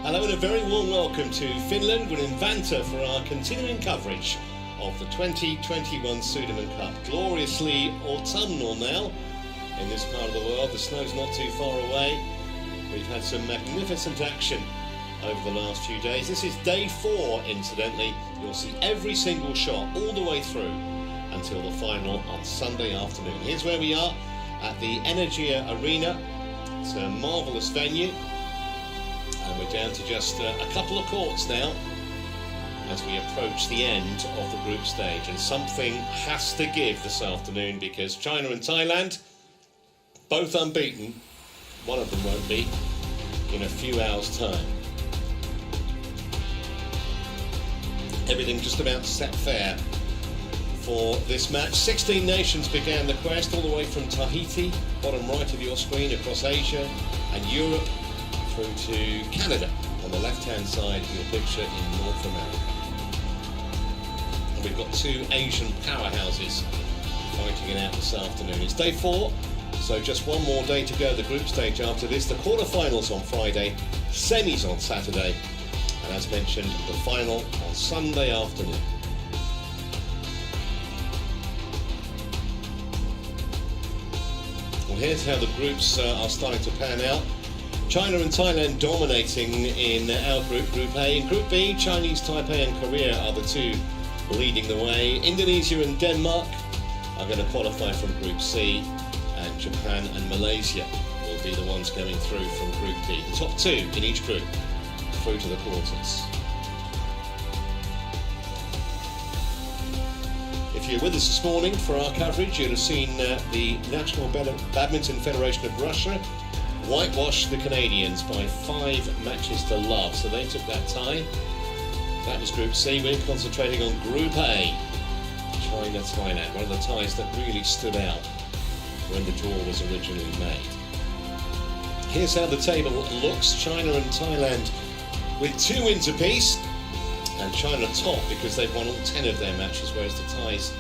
Hello and a very warm welcome to Finland. We're in Vantaa for our continuing coverage of the 2021 Sudirman Cup. Gloriously autumnal now in this part of the world. The snow's not too far away. We've had some magnificent action over the last few days. This is day 4, incidentally. You'll see every single shot all the way through until the final on Sunday afternoon. Here's where we are at the Energia Arena. It's a marvellous venue. And we're down to just a couple of courts now as we approach the end of the group stage. And something has to give this afternoon because China and Thailand, both unbeaten, one of them won't be, in a few hours' time. Everything just about set fair for this match. 16 nations began the quest all the way from Tahiti, bottom right of your screen, across Asia and Europe, through to Canada on the left-hand side of your picture in North America. And we've got 2 Asian powerhouses fighting it out this afternoon. It's day 4, so just one more day to go. The group stage after this, the quarterfinals on Friday, semis on Saturday, and as mentioned, the final on Sunday afternoon. Well, here's how the groups are starting to pan out. China and Thailand dominating in our group, Group A. In Group B, Chinese, Taipei and Korea are the 2 leading the way. Indonesia and Denmark are going to qualify from Group C, and Japan and Malaysia will be the ones going through from Group D. The top 2 in each group through to the quarters. If you're with us this morning for our coverage, you'll have seen the National Badminton Federation of Russia whitewash the Canadians by 5 matches to love. So they took that tie. That was Group C. We're concentrating on Group A. China, Thailand, one of the ties that really stood out when the draw was originally made. Here's how the table looks. China and Thailand with 2 wins apiece, and China top because they've won all 10 of their matches, whereas the Thais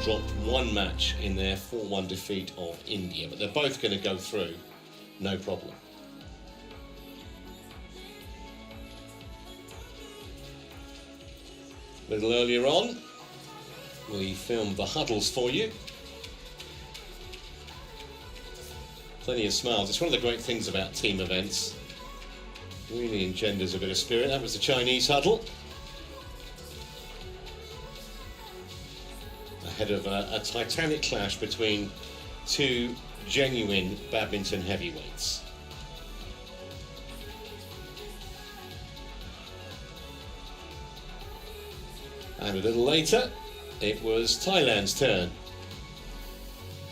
dropped 1 match in their 4-1 defeat of India. But they're both going to go through, no problem. A little earlier on, we filmed the huddles for you. Plenty of smiles. It's one of the great things about team events. Really engenders a bit of spirit. That was the Chinese huddle, ahead of a titanic clash between 2 genuine badminton heavyweights. And a little later, it was Thailand's turn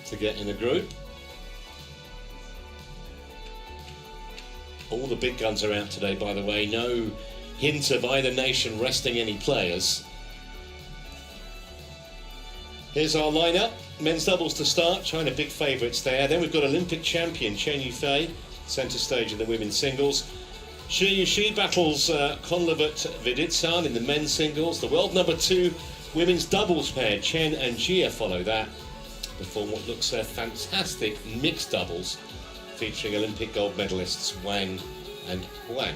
to get in the group. All the big guns are out today, by the way. No hint of either nation resting any players. Here's our lineup. Men's doubles to start. China big favourites there. Then we've got Olympic champion Chen Yufei, centre stage in the women's singles. Shi Yushi battles Konlavat Viditsan in the men's singles. The world number 2 women's doubles pair, Chen and Jia, follow that before what looks a fantastic mixed doubles featuring Olympic gold medalists Wang and Huang.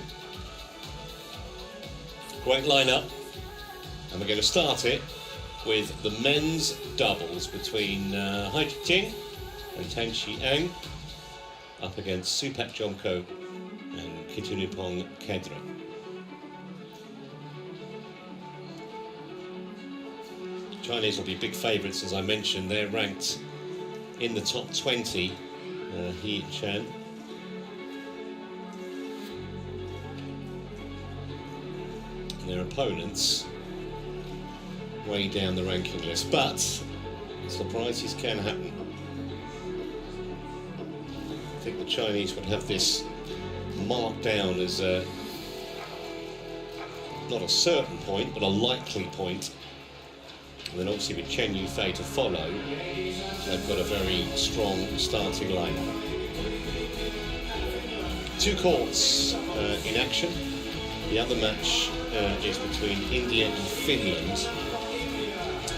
Great lineup, and we're going to start it with the men's doubles between Hai Ting and Tang Xiang up against Supak Jomkoh and Kitunipong Kedren. Chinese will be big favourites, as I mentioned. They're ranked in the top 20, He Chen. And their opponents way down the ranking list, but surprises can happen. I think the Chinese would have this marked down as not a certain point, but a likely point. And then obviously with Chen Yufei to follow, they've got a very strong starting lineup. 2 courts in action. The other match is between India and Finland.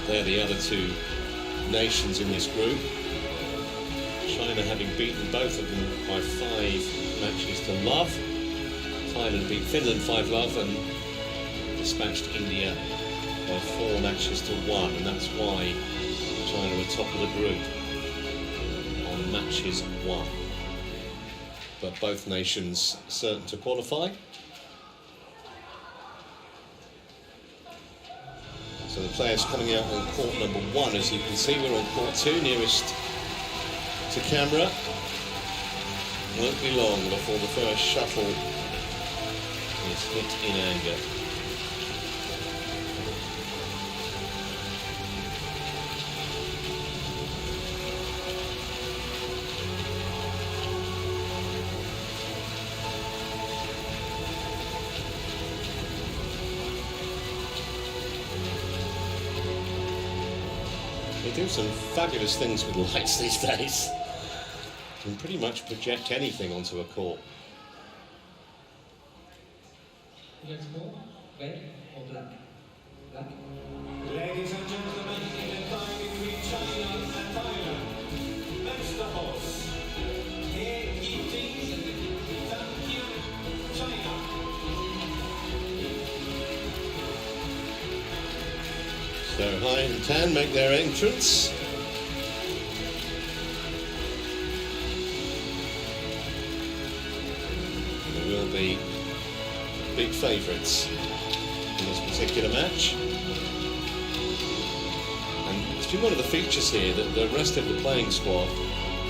They're the other 2 nations in this group. China having beaten both of them by 5 matches to love. Thailand beat Finland 5-love and dispatched India by 4 matches to 1, and that's why China were top of the group on matches won. But both nations certain to qualify. So the players coming out on court number 1, as you can see. We're on court 2, nearest to camera. Won't be long before the first shuttle is hit in anger. They do some fabulous things with lights these days. Can pretty much project anything onto a court. Let's go. Red or black? Black. Ladies and gentlemen, in the time between China and Thailand, that's the horse. He eating champion China. So Hai and Tan make their entrance. They will be big favourites in this particular match. And it's been one of the features here that the rest of the playing squad,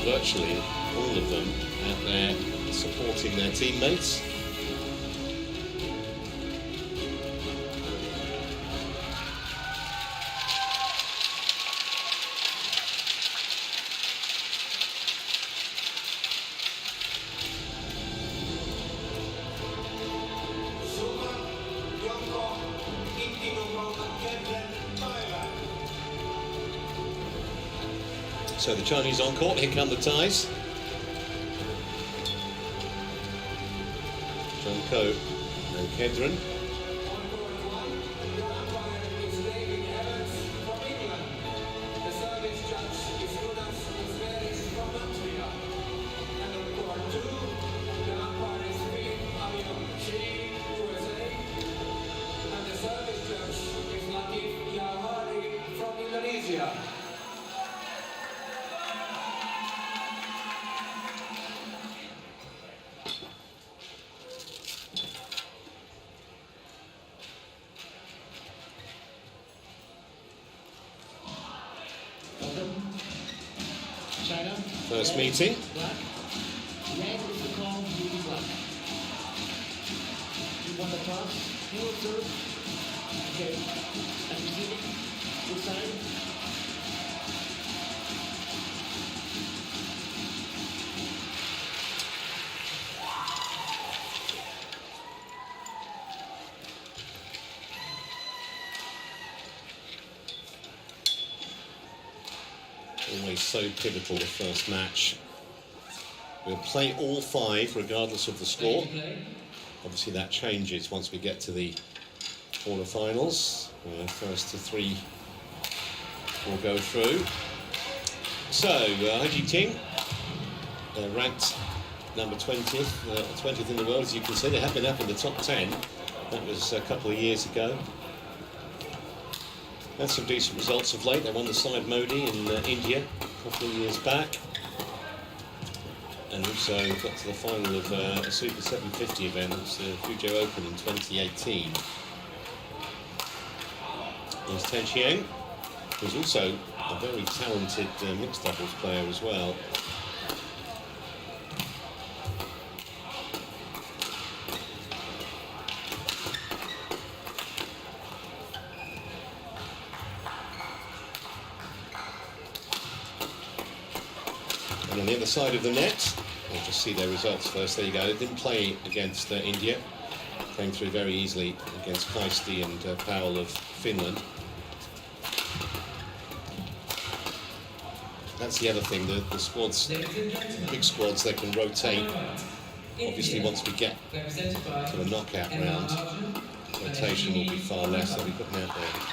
virtually all of them, out there supporting their teammates. Jomkoh, Kedren, Thailand. So the Chinese on court, here come the ties. Jomkoh and Kedren. China. First meeting. Black. Red is the call, blue is black. You want the toss? You will serve. Okay. And receiving. This side. Always so pivotal, the first match. We'll play all 5 regardless of the score. Obviously that changes once we get to the quarterfinals. First to 3 will go through. So Haji Ting, ranked number 20th in the world, as you can see. They have been up in the top 10. That was a couple of years ago. Had some decent results of late. They won the side Modi in India a couple of years back, and also got to the final of a Super 750 event, it was the Fuzhou Open in 2018. There's Ten Xiang, who's also a very talented mixed doubles player as well. And on the other side of the net, we'll just see their results first. There you go. They didn't play against India. Came through very easily against Kaisti and Powell of Finland. That's the other thing, the squads, big squads, they can rotate. Obviously, once we get to the knockout round, rotation will be far less. They'll be putting out their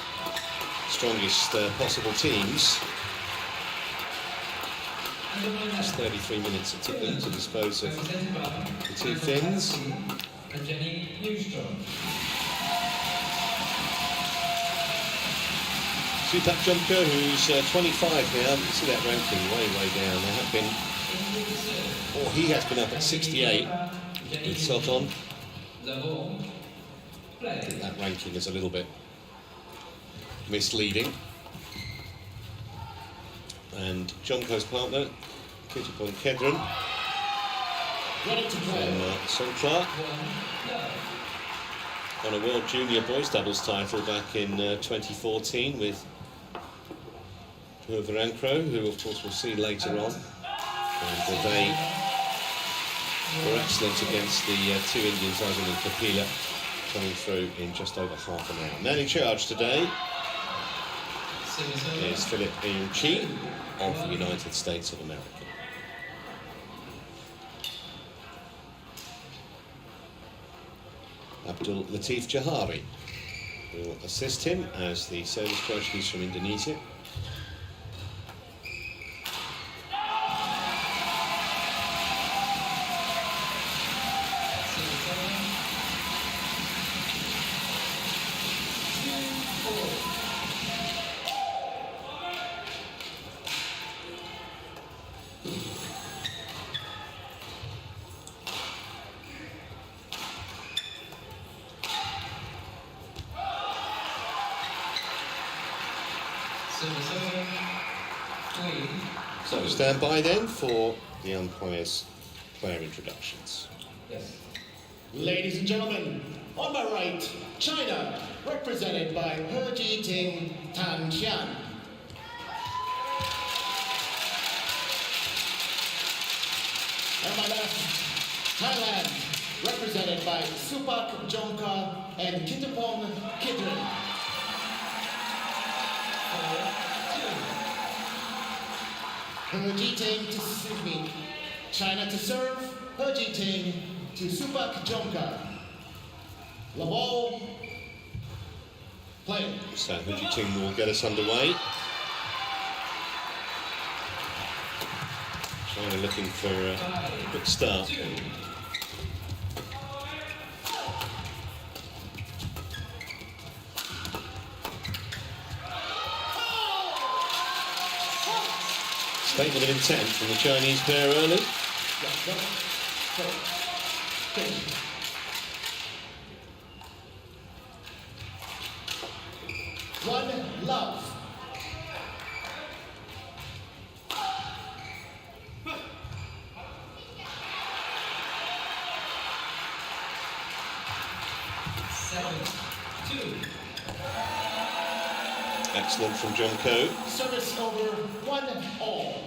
strongest possible teams. Just 33 minutes it took them to dispose of the 2 Finns. Supak Jomkoh, who's 25 now. You see that ranking way down. There have been, or he has been up at 68 with Soton. That ranking is a little bit misleading. And Jomkoh's partner, Kedren, from Clark, won a World Junior Boys Doubles title back in 2014 with Verankro, who of course we'll see later on. And they were excellent against the two Indians, Arjun and Kapila, coming through in just over half an hour. Man in charge today is Philip Chi of the United States of America. Abdul Latif Jahari will assist him as the service coach. He's from Indonesia. So stand by then for the umpires' player introductions. Yes. Ladies and gentlemen, on my right, China, represented by He Jiting Tan Xian. On my left, Thailand, represented by Supak Jomkoh and Kittapong Kedren. He Jiting to China to serve. He Jiting to Supak Jomkoh. The ball. Play. So He Jiting will get us underway. China looking for a good start. Statement of intent from the Chinese pair early. One love. Excellent from Jomkoh. Service over 1-all.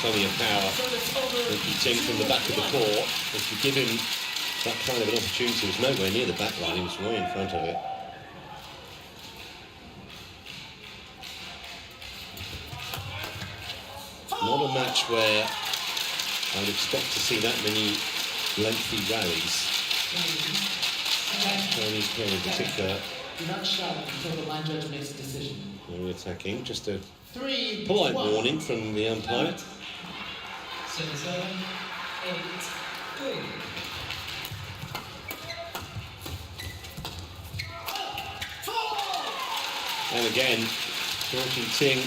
Plenty of power. He Jiting from the back of the court. If you give him that kind of an opportunity, he was nowhere near the back line, he was way in front of it. Not a match where I would expect to see that many lengthy rallies. Chinese pair in particular. Do not shout until the line judge makes a decision. Very attacking. Just a 3, polite 1. warning from the umpire. 7-7, 8-3. And again, He Jiting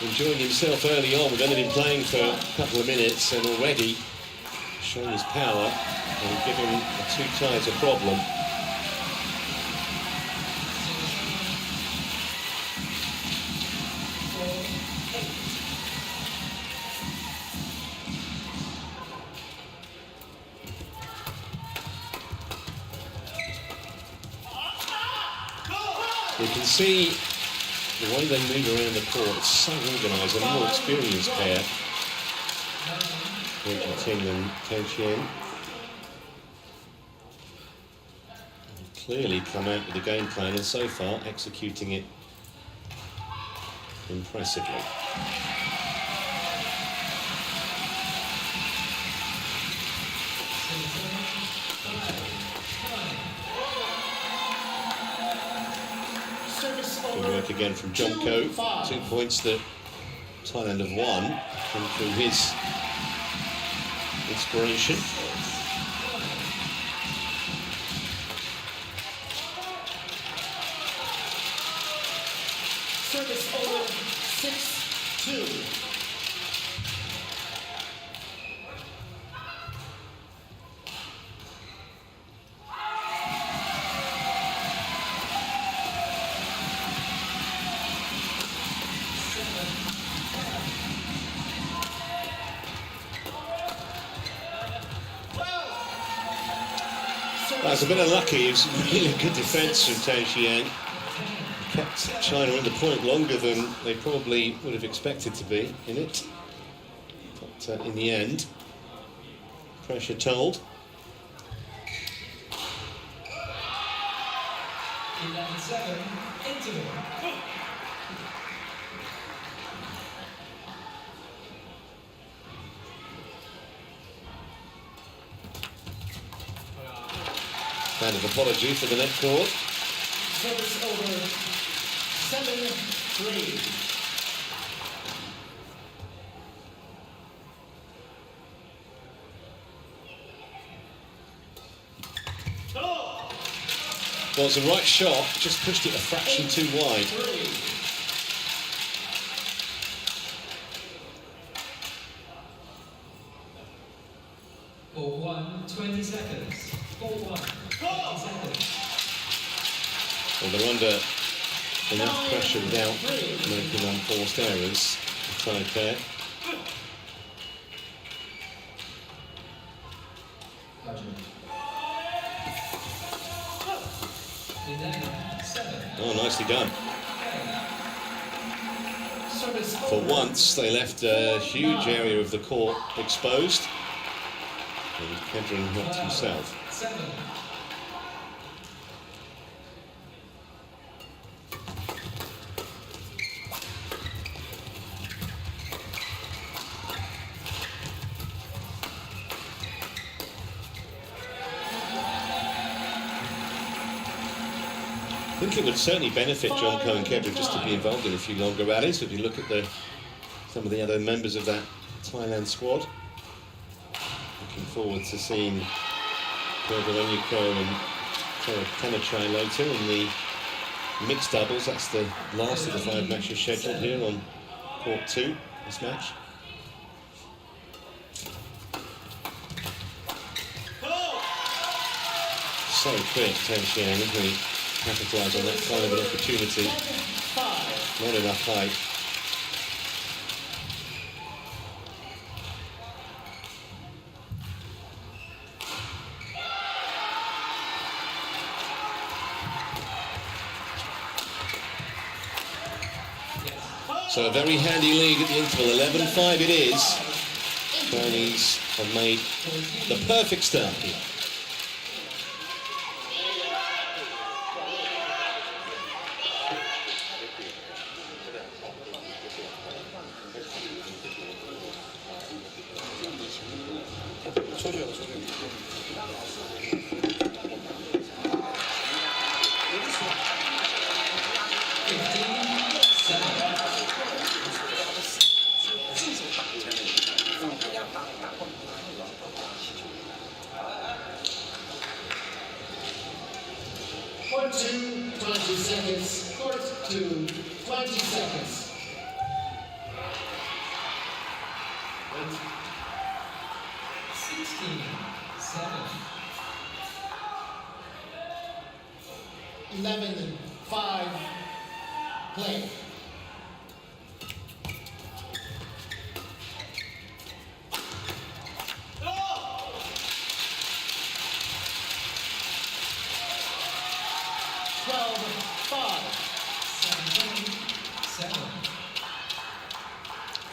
enjoying himself early on. We've only been playing for a couple of minutes and already showing his power and giving the two ties a problem. You can see the way they move around the court, it's so organised, and a more experienced pair, He Jiting and Tan Xian. Clearly come out with a game plan, and so far executing it impressively. work again from Jomkoh. 2 points that Thailand have won through his inspiration. Service over 6-2. That was a bit unlucky. It was really good defence from Tan Xiang. Kept China on the point longer than they probably would have expected to be in it. But in the end, pressure told. 11-7, interval. Kind of apology for the net court. Service over 7-3. Well, it's a right shot, just pushed it a fraction too wide. 4-1, 20 seconds. 4-1, 20 seconds. Well, they're under enough pressure without making unforced errors. The side pair. 11-7. Oh, nicely done. Service For over once, they left a huge area of the court exposed. And Kedren helped himself. 7. I think it would certainly benefit Jomkoh and Kedren just to be involved in a few longer rallies. If you look at some of the other members of that Thailand squad, looking forward to seeing Jomkoh and TotalEnergies later in the mixed doubles. That's the last of the 5 matches scheduled here on court 2. This match. So quick, Tan Xiang, isn't he? Capitalise on that kind of an opportunity. 5. Not enough height. So a very handy lead at the interval. 11-5 it is. Chinese have made the perfect start here. Court 2, 20 seconds. Court 2, 20 seconds. 16-7. 11-5. Play.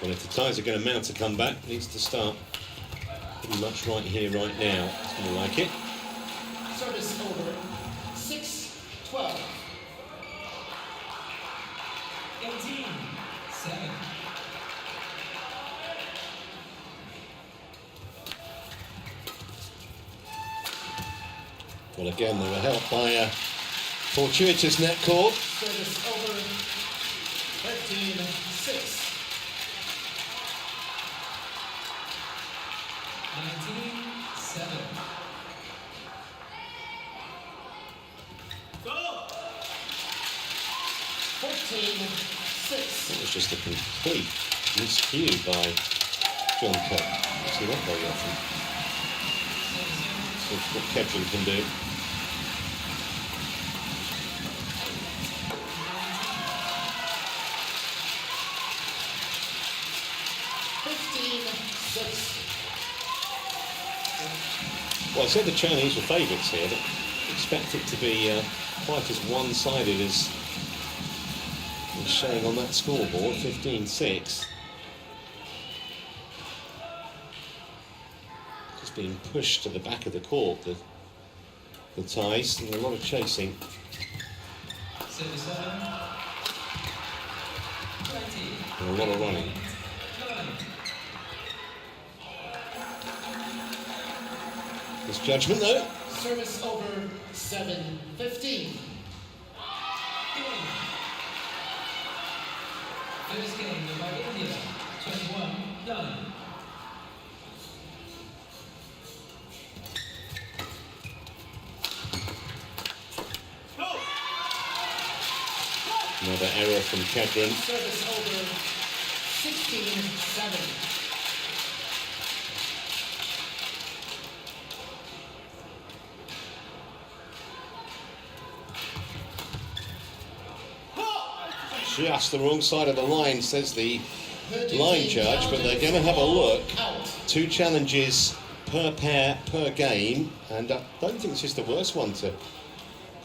Well, if the ties are going to mount a comeback, it needs to start pretty much right here, right now. It's going to like it. Service over 6-12. 18-7. Well, again, they were helped by a fortuitous net cord. Service over 15-6. 19-7. Go! 14-6. It was just a complete miscue by Jomkoh. You see that very often. That's what Kedren can do. 15-6. Well, I said the Chinese were favourites here, but expect it to be quite as one-sided as showing on that scoreboard, 15-6. Just being pushed to the back of the court, the ties, and a lot of chasing. 77. 20. And a lot of running. 9. Misjudgment though. Service over 7-15. First game by India, 21-9. Another error from Kedren. Service over 16-7. Just the wrong side of the line, says the line judge, but they're going to have a look. 2 challenges per pair per game, and I don't think this is the worst one to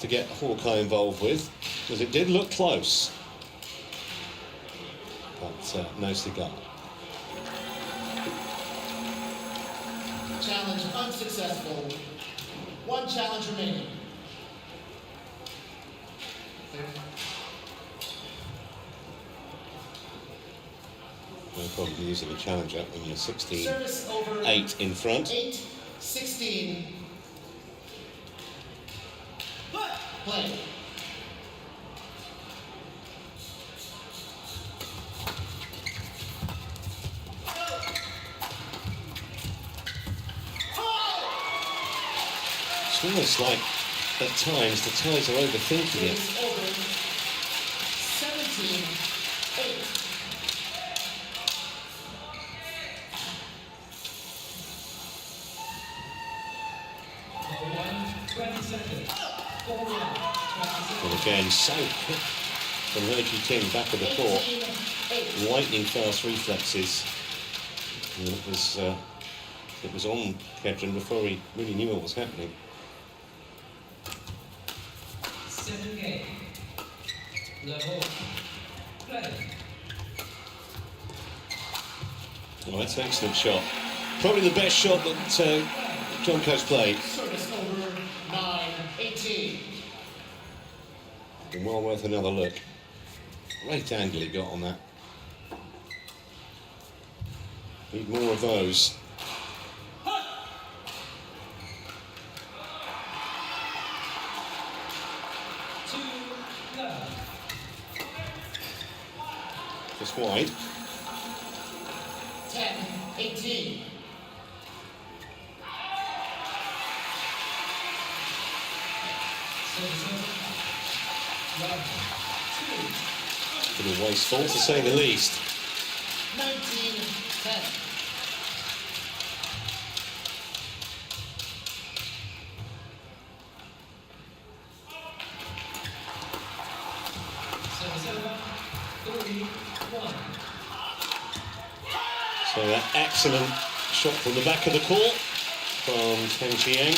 get Hawkeye involved with, because it did look close, but no cigar. Challenge unsuccessful. 1 challenge remaining. No problem using a challenger when you're Service over 16-8 in front. 8-16. Play. It's almost like at times the ties are overthinking it. Service over 17-8. And again, so quick from Hurji Ting, back of the court. 18-8. Lightning fast reflexes. And it was on Kedren before he really knew what was happening. 7th game. Level. Play. Oh, that's an excellent shot. Probably the best shot that Jomkoh's played. Service over 9-18. And well worth another look. Great angle he got on that. Need more of those. Just wide. 10-18. A little wasteful, to say the least. 19-10. So that excellent shot from the back of the court from Teng Chiang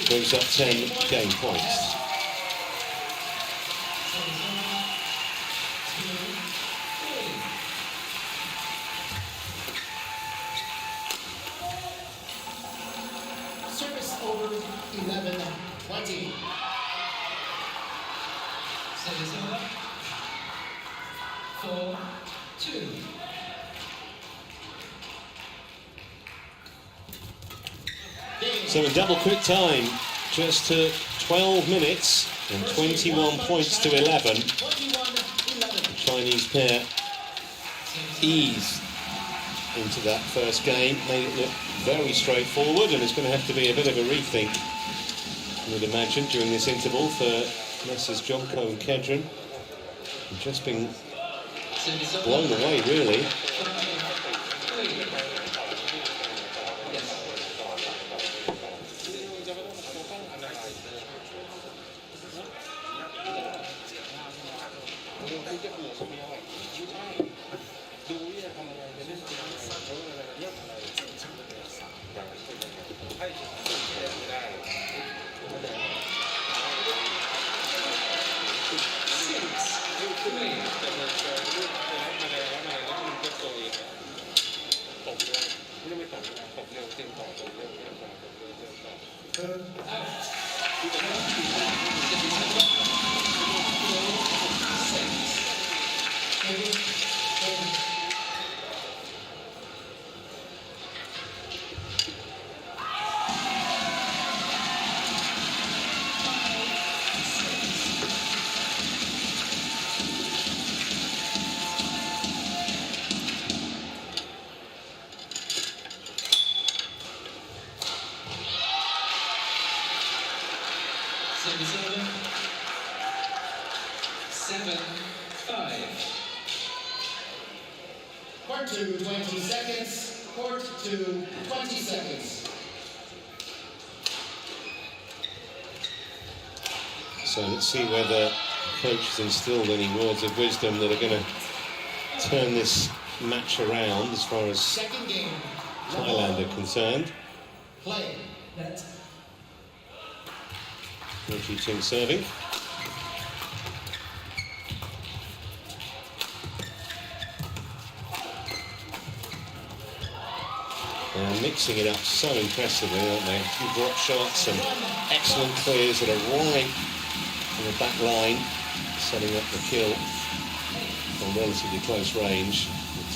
brings up 10 game points. Service over 11-20. Service over 4-2. So in double quick time, just took 12 minutes and 21 points to 11. 21-11. Chinese pair eased into that first game, made it look very straightforward, and it's going to have to be a bit of a rethink, I would imagine, during this interval for Messrs Jomkoh and Kedren. They've just been blown away, really. Court to 20 seconds. Court to 20 seconds. So let's see whether the coach has instilled any words of wisdom that are going to turn this match around as far as Second game. Thailand are concerned. Play. Ting serving. They're mixing it up so impressively, aren't they? A few drop shots and excellent clears that are right in the back line, setting up the kill from relatively close range.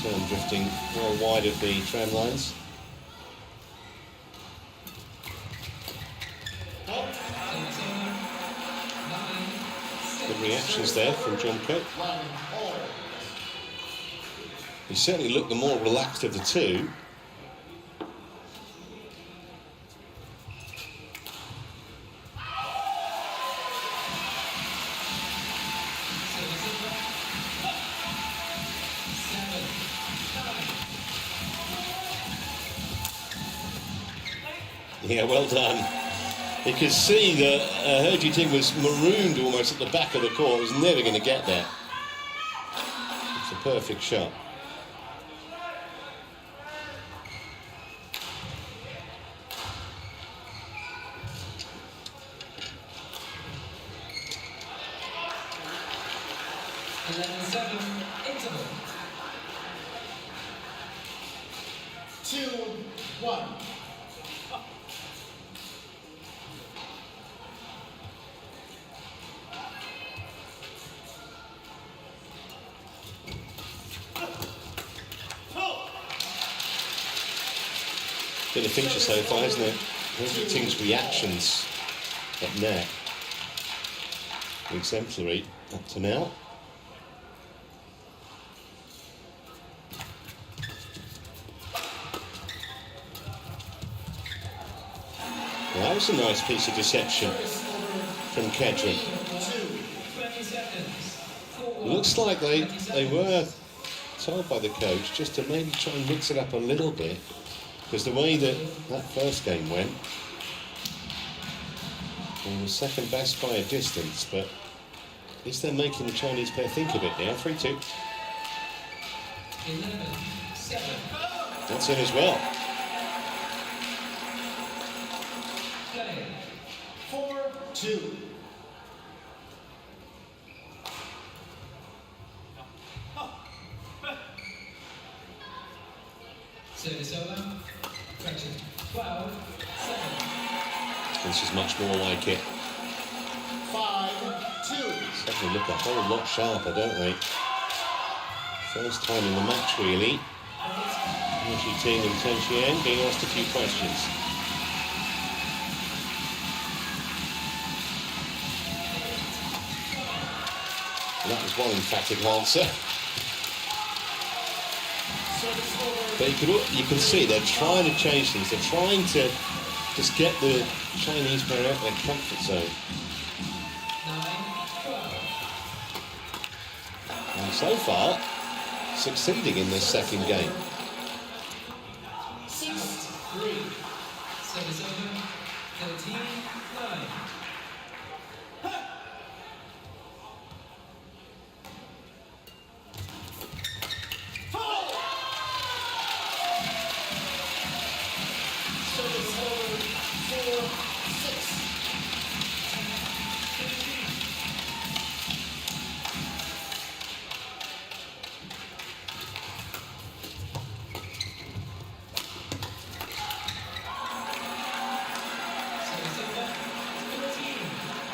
The turn drifting well wide of the tram lines. Good reactions there from Jomkoh. He certainly looked the more relaxed of the two. Yeah, well done. You could see that Ting was marooned almost at the back of the court. He was never going to get there. It's a perfect shot. Interval. 2-1. Bit of feature so far, isn't it? Ting's reactions at net. Exemplary up to now. Well, that was a nice piece of deception from Kedren. Looks like they were told by the coach just to maybe try and mix it up a little bit. Because the way that first game went, it was second best by a distance, but is that making the Chinese pair think of it now? 3-2. 11-7. That's in as well. Play. 4-2. Service over. 12-7. This is much more like it. 5-2. Suddenly look a whole lot sharper, don't they? First time in the match, really. Ting and CHN being asked a few questions. that was one emphatic answer. But you can see they're trying to change things. They're trying to just get the Chinese player out of their comfort zone. And so far, succeeding in this second game. 6-3. Service over. 13-9.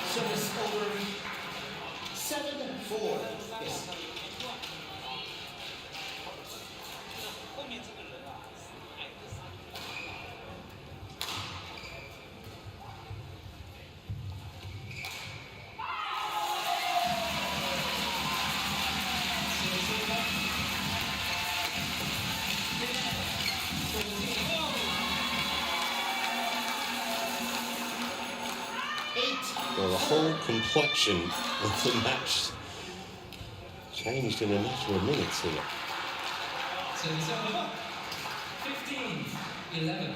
Service over 7-4. Yes. Well, the whole complexion of the match changed in a matter of minutes here. Service over. 15-11.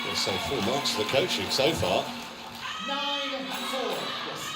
Let's say 4 marks for the coaching so far. 9-4. Yes.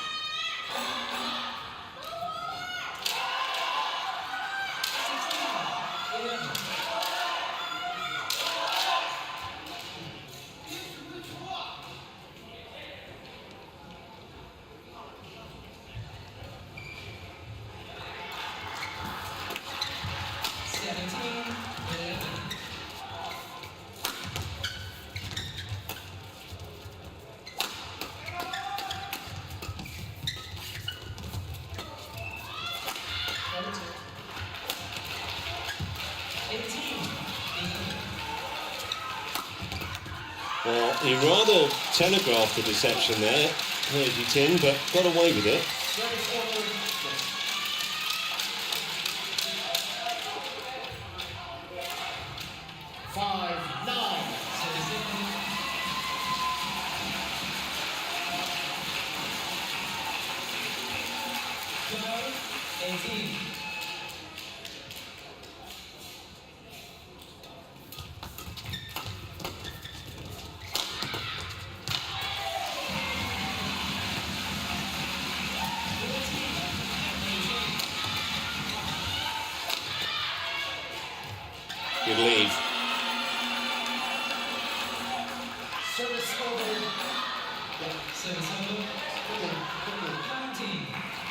Well, he rather telegraphed the deception there, Tin, but got away with it. Good lead. Service over. Service over.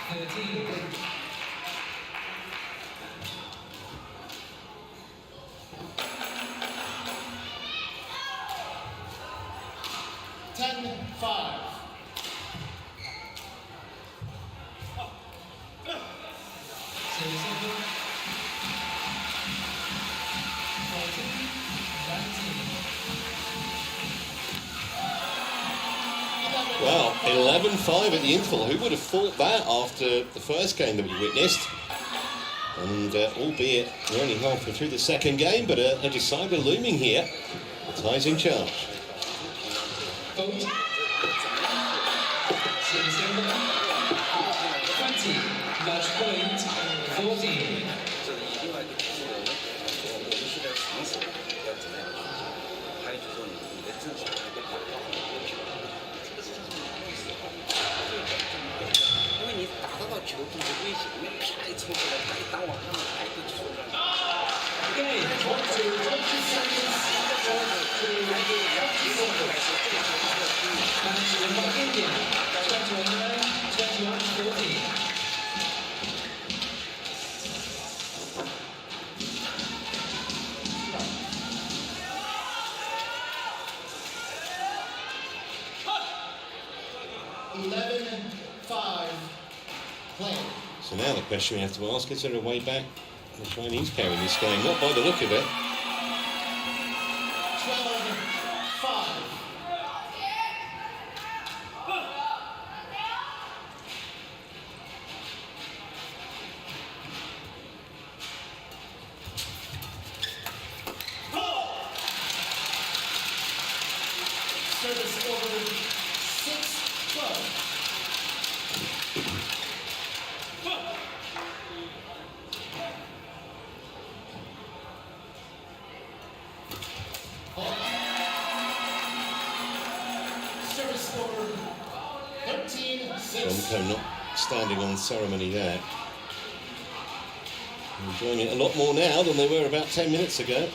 19-13. 10-5. Service over. 14-19. Well, 11-5 at the interval. Who would have thought that after the first game that we witnessed? And albeit we're only halfway through the second game, but a decider looming here. Ties in charge. Vote. Service over. 20. Match point. 14. 球不是危险，因为啪一冲过来，他一当网上排个球上。So now the question we have to ask, is there a way back for the Chinese pair in this game? Not by the look of it. 12-5. Jomkoh not standing on ceremony there. Enjoying it a lot more now than they were about 10 minutes ago.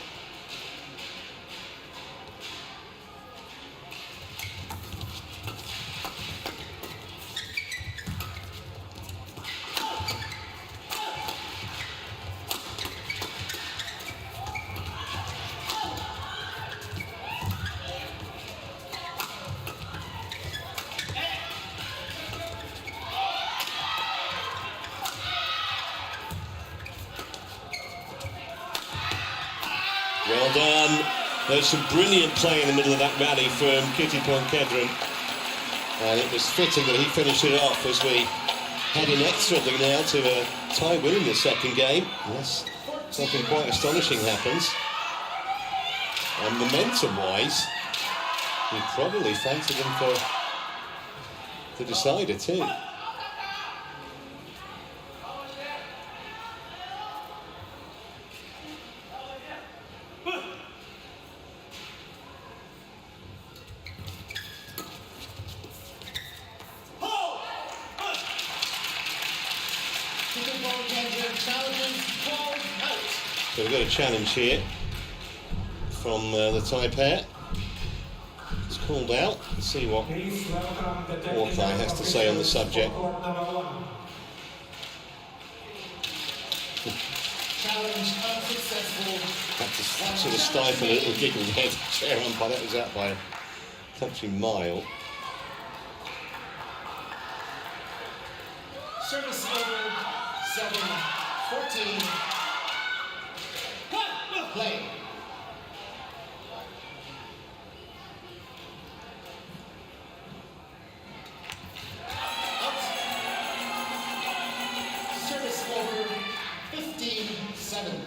Well done. There's some brilliant play in the middle of that rally from Kedren. And it was fitting that he finished it off as we head inexorably now to a tie win in the second game. Yes, something quite astonishing happens. And momentum-wise, we probably fancied him for the decider too. So we've got a challenge here from the Thai pair. It's called out. Let's see what Warkai has to say on the subject. Challenge unsuccessful. Had to sort of stifle a little giggle there. The chair umpire, that was out by a country mile. Service over 7-14. Play. Out. Service over 15-7.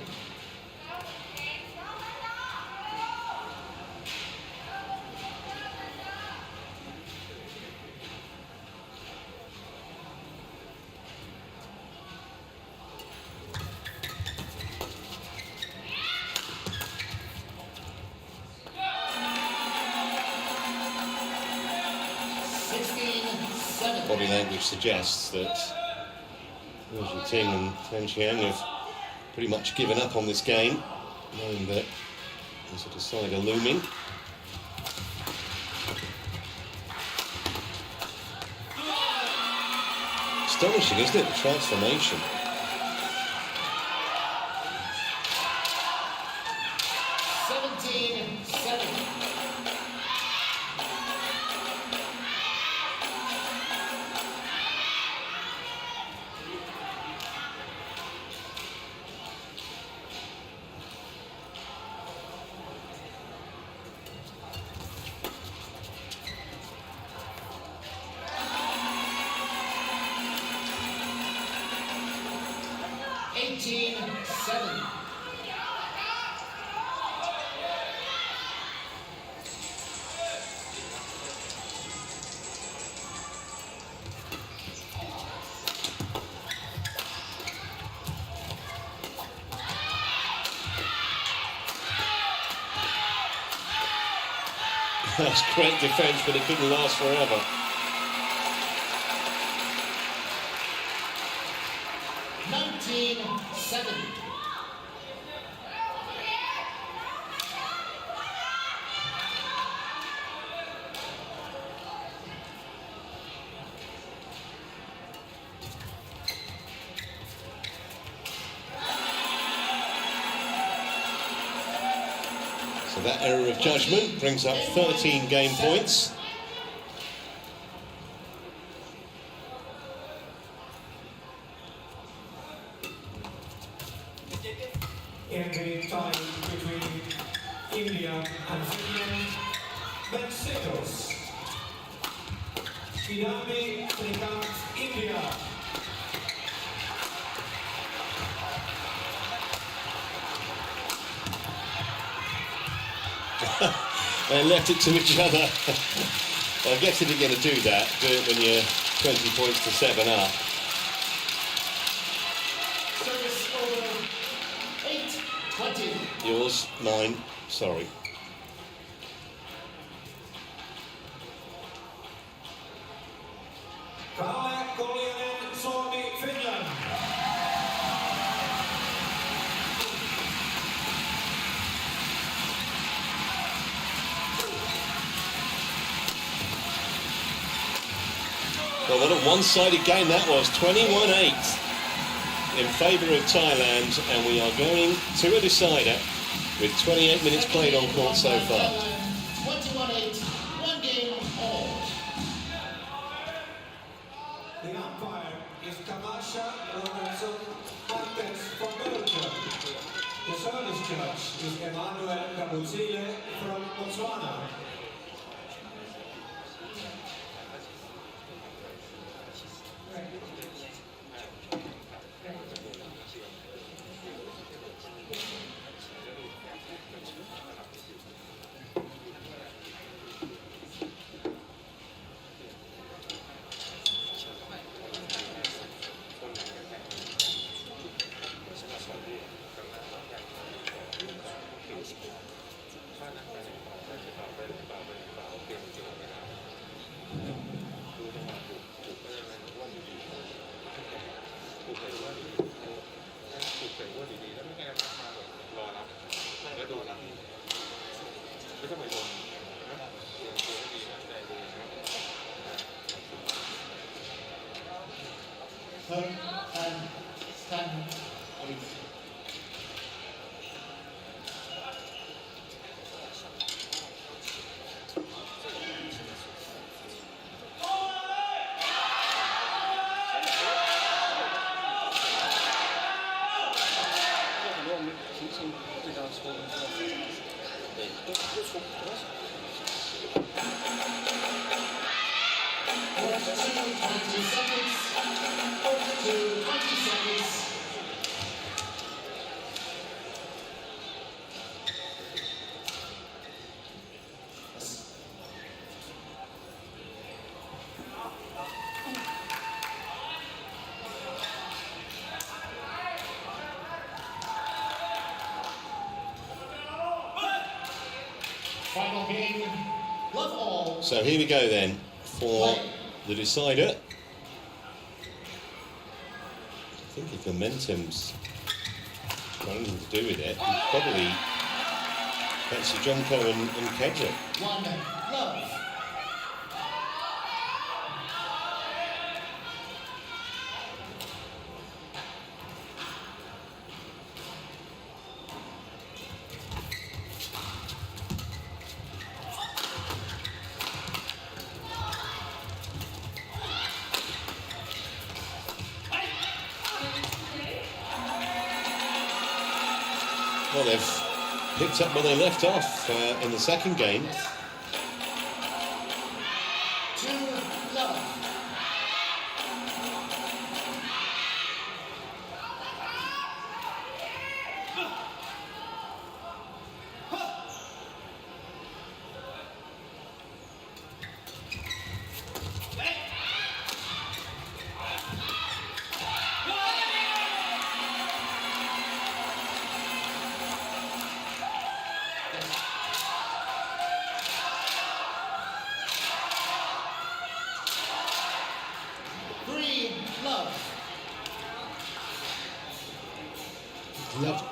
Body language suggests that Ting and CHN have pretty much given up on this game, knowing that there's a decider looming. Astonishing, isn't it, the transformation? That's great defence, but it couldn't last forever. So that error of judgment brings up 13 game points. In the tie between India and Finland, that settles. Finale becomes India. They left it to each other. Well, I guess if you're going to do that, do it when you're 20 points to 7 up. Service over 8-20. Yours, mine, sorry. Kalle Koljonen, Suomi, Finland. Well, what a one-sided game that was, 21-8 in favour of Thailand, and we are going to a decider with 28 minutes played on court so far. 21-8, one game all. The umpire is Kamasha Robertson Martens from Belgium. The service judge is Emmanuel Kabuzile from Botswana. Turn and stand, please. Final game, love all. So here we go then for the decider. I think if momentum's got anything to do with it, we probably fancy Jomkoh and Kedren. One love. Well, they've picked up where they left off in the second game. Two love. Love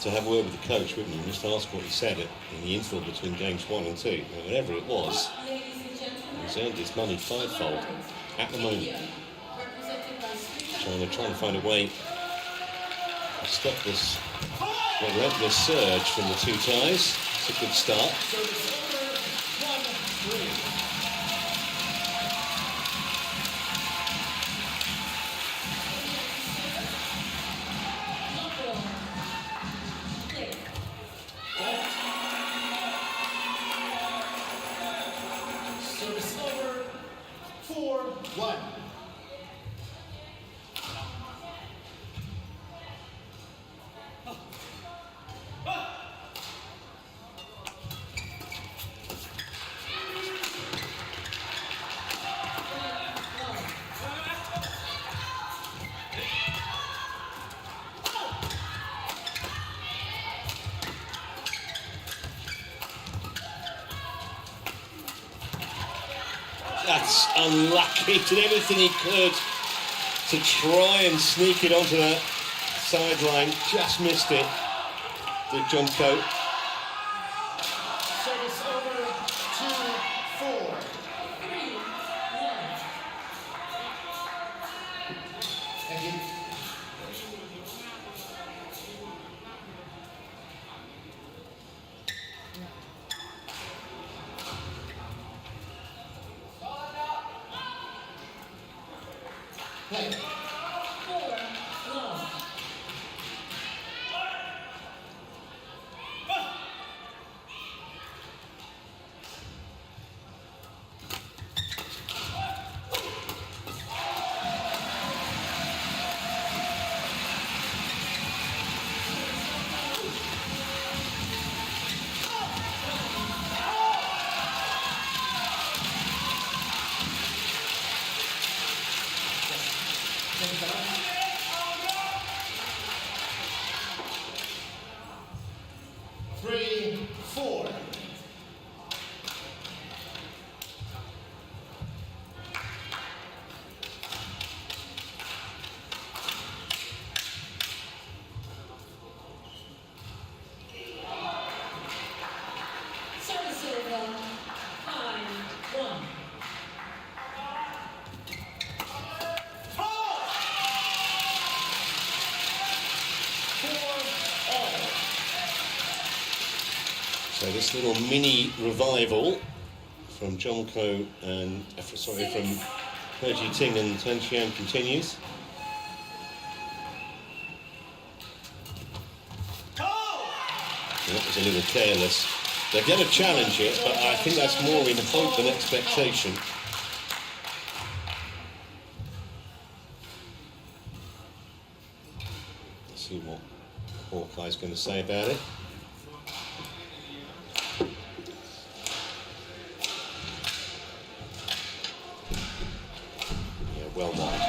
to have a word with the coach, wouldn't you? Just ask what he said in the interval between games 1 and 2. And whatever it was, he's earned his money fivefold at the moment. Trying to find a way to stop this relentless surge from the two Thais. It's a good start. Service over, 4-1. That's unlucky. Did everything he could to try and sneak it onto that sideline. Just missed it. Did Jomkoh. Service over 2-4. Thank you. Play. 4-1. Three, 4. Service over 5-1. So this little mini revival from Jomkoh and from He Ting and Tan Qian continues. That was a little careless. They're going to challenge it, but I think that's more in hope than expectation. Let's see what Hawkeye's going to say about it. Well wide.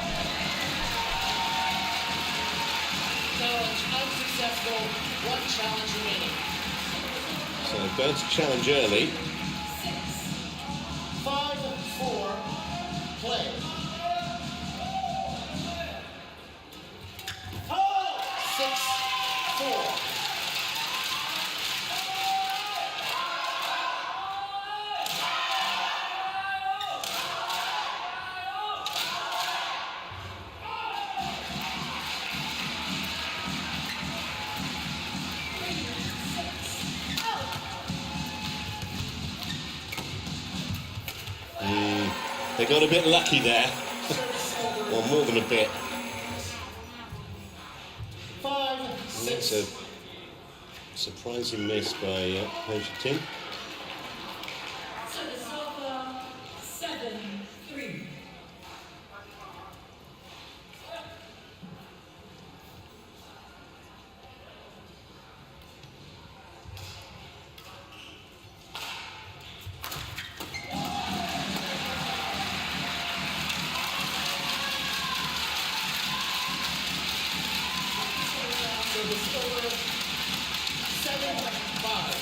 Challenge unsuccessful. One challenge remaining. So going to challenge early. 5-4. Play. 6-4. They got a bit lucky there. Well, more than a bit. 5-6. That's a surprising miss by He Ting. Service over 7-3. Service over 7-5.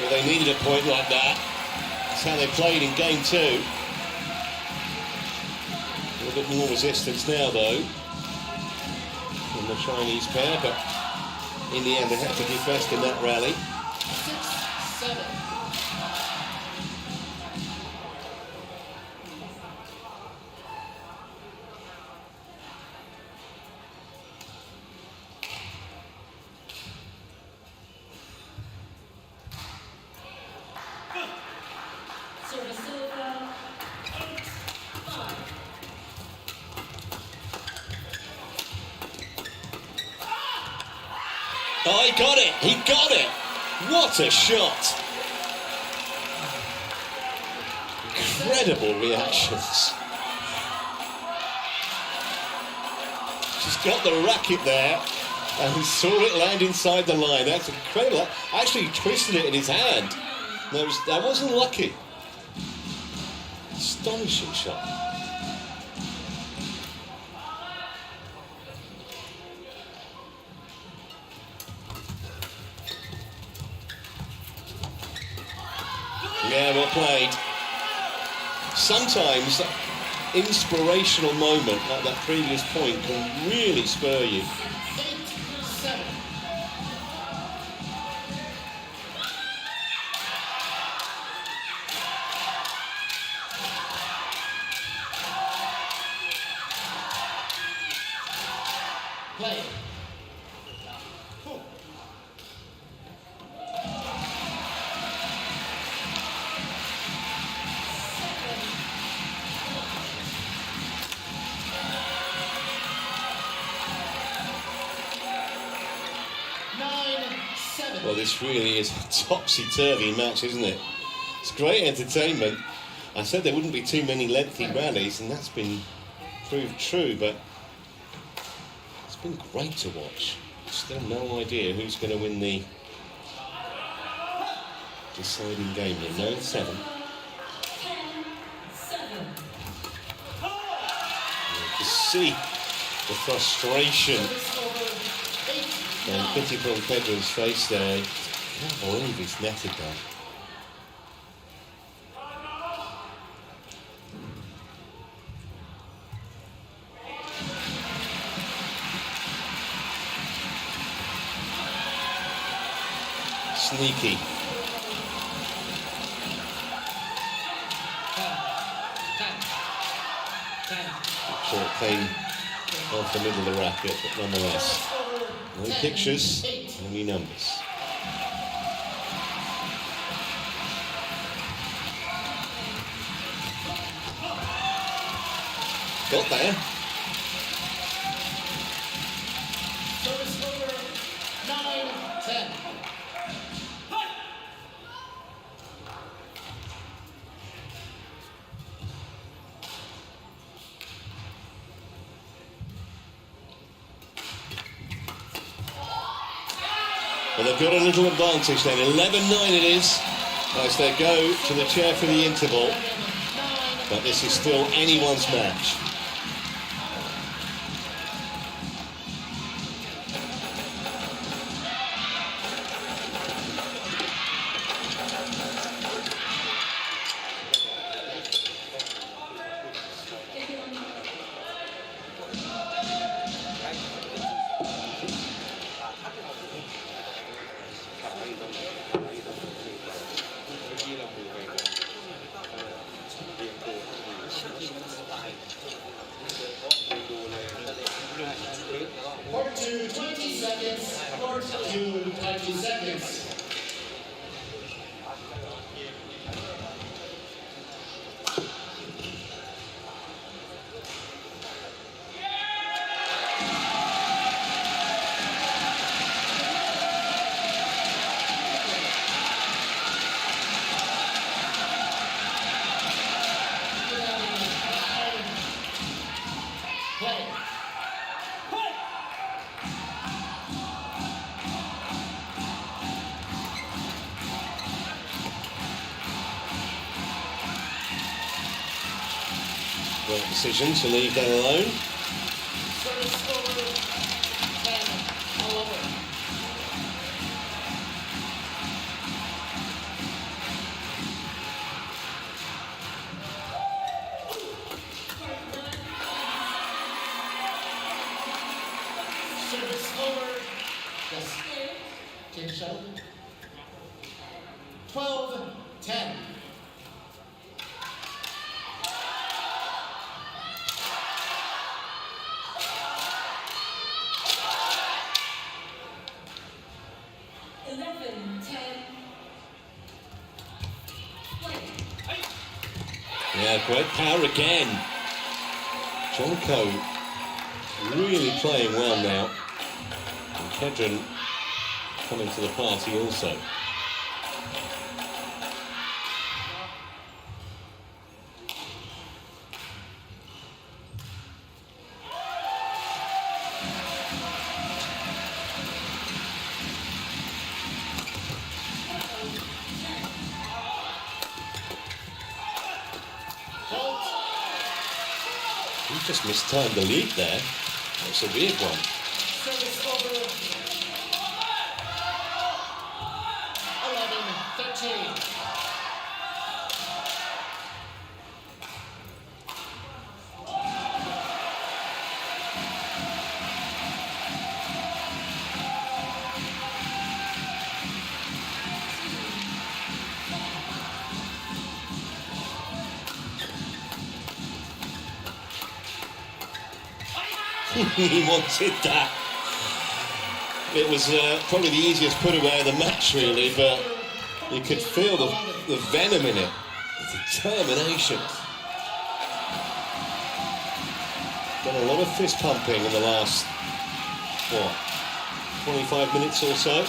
Well, they needed a point like that. That's how they played in game 2. A little bit more resistance now, though, from the Chinese pair, but in the end they had to do best in that rally. 6-7. Service over 8-5. Oh, he got it! He got it! What a shot! Incredible reactions. Just got the racket there and saw it land inside the line. That's incredible. Actually twisted it in his hand. That wasn't lucky. Astonishing shot. Yeah, well played. Sometimes that inspirational moment like that previous point can really spur you. 8-7. Play. Well, this really is a topsy-turvy match, isn't it? It's great entertainment. I said there wouldn't be too many lengthy rallies, and that's been proved true, but it's been great to watch. Still no idea who's going to win the deciding game here. 9-7. You can see the frustration and pity from Kedren's face there. I can't believe he's netted that. Sneaky. Short came off the middle of the racket, but nonetheless. No pictures, only numbers. Got there. Service over 9-10. Well, they've got a little advantage then. 11-9 it is as they go to the chair for the interval. But this is still anyone's match. Court to 20 seconds. Court to 20 seconds. Play. Great decision to leave that alone. Service over 10-11. Service over. Yes. Chin shell. 12-10. Yeah, great power again. Jomkoh really playing well now. And Kedren coming to the party also. just mistimed the lead there. That's a weird one. Service over. 11-13. He wanted that. It was probably the easiest put away of the match, really, but you could feel the venom in it, the determination. Done a lot of fist pumping in the last, what, 25 minutes or so.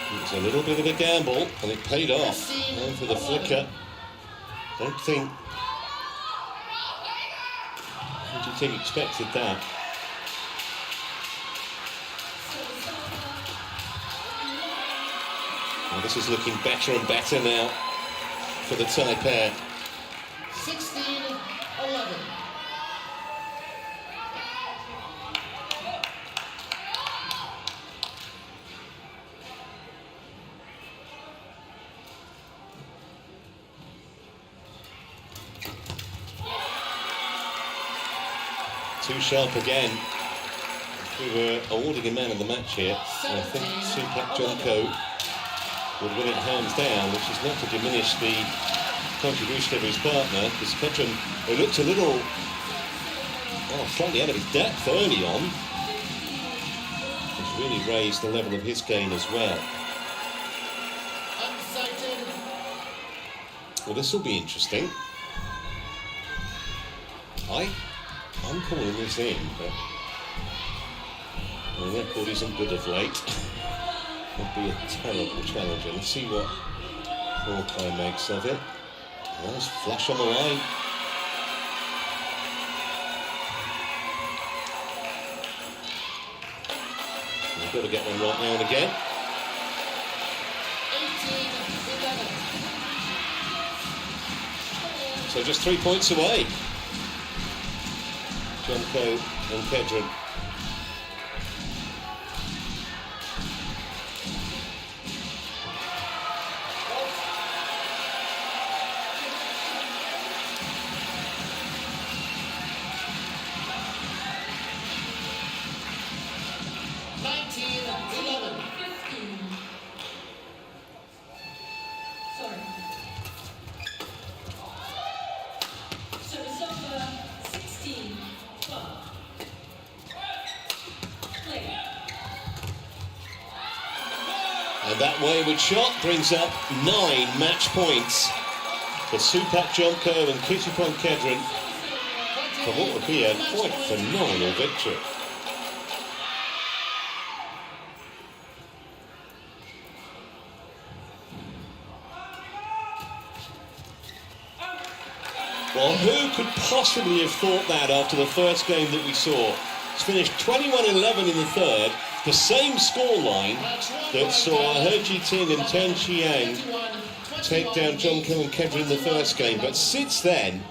It was a little bit of a gamble, and it paid off. And for the flicker, don't think expected that. Well, this is looking better and better now for the Thai pair. 16-11. Too sharp again. We were awarding a man of the match here. And I think Jomkoh would win it hands down, which is not to diminish the contribution of his partner, because Kedren, who looked a little, slightly out of his depth early on, has really raised the level of his game as well. Well, this will be interesting. I'm calling this in, but the record isn't good of late. Would be a terrible challenger. Let's see what Jomkoh makes of it. Nice flash on the line. We've got to get one right now and again. 18-11. So just 3 points away. Jomkoh and Kedren. And that wayward shot brings up 9 match points for Supak Jomkoh and Kutipon Kedren for what would be a quite phenomenal victory. Well, who could possibly have thought that after the first game that we saw? It's finished 21-11 in the third, the same scoreline that saw He Ting and Tan Xiang take down Jomkoh and Kedren in the first game. But since then,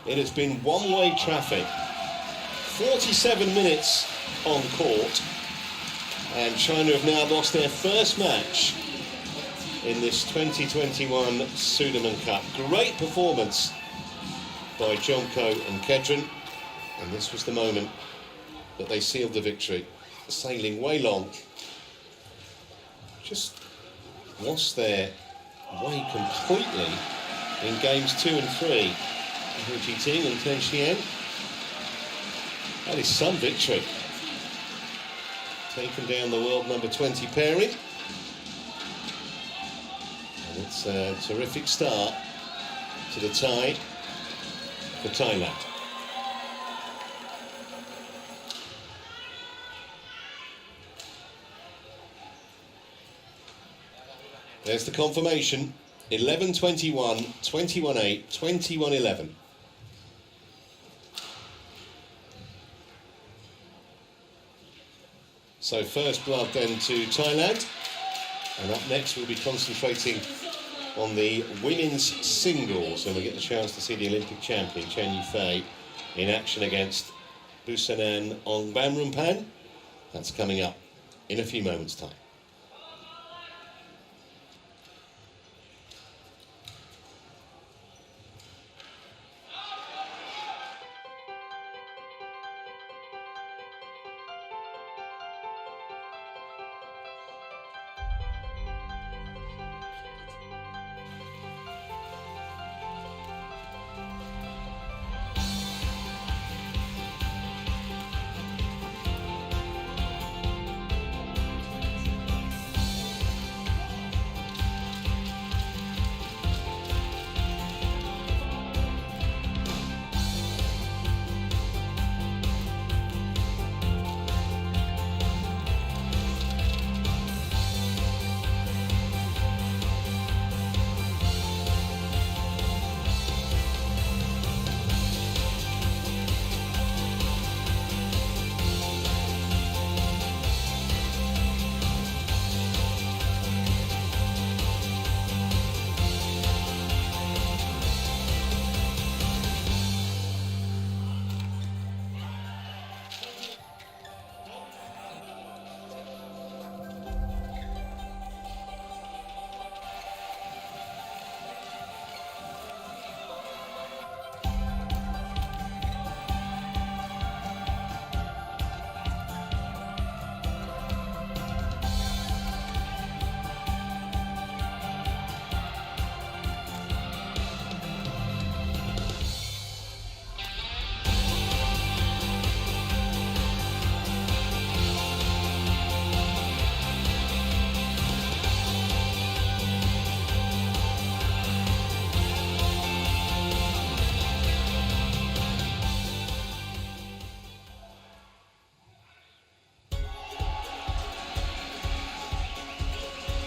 it has been one-way traffic. 47 minutes on court, and China have now lost their first match in this 2021 Sudirman Cup. Great performance by Jomkoh and Kedren, and this was the moment that they sealed the victory, sailing way long. Just lost their way completely in games 2 and 3. He Ting and Tan Xiang. That is some victory. Taken down the world number 20 pairing. And it's a terrific start to the tie for Thailand. There's the confirmation. 11-21, 21-8, 21-11. So first blood then to Thailand, and up next we'll be concentrating on the women's singles, and we get the chance to see the Olympic champion Chen Yufei in action against Busanan Ongbamrumpan. That's coming up in a few moments' time.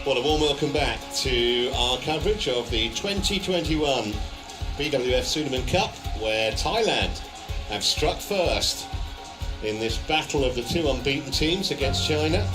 Well, a warm welcome back to our coverage of the 2021 BWF Sudirman Cup, where Thailand have struck first in this battle of the two unbeaten teams against China.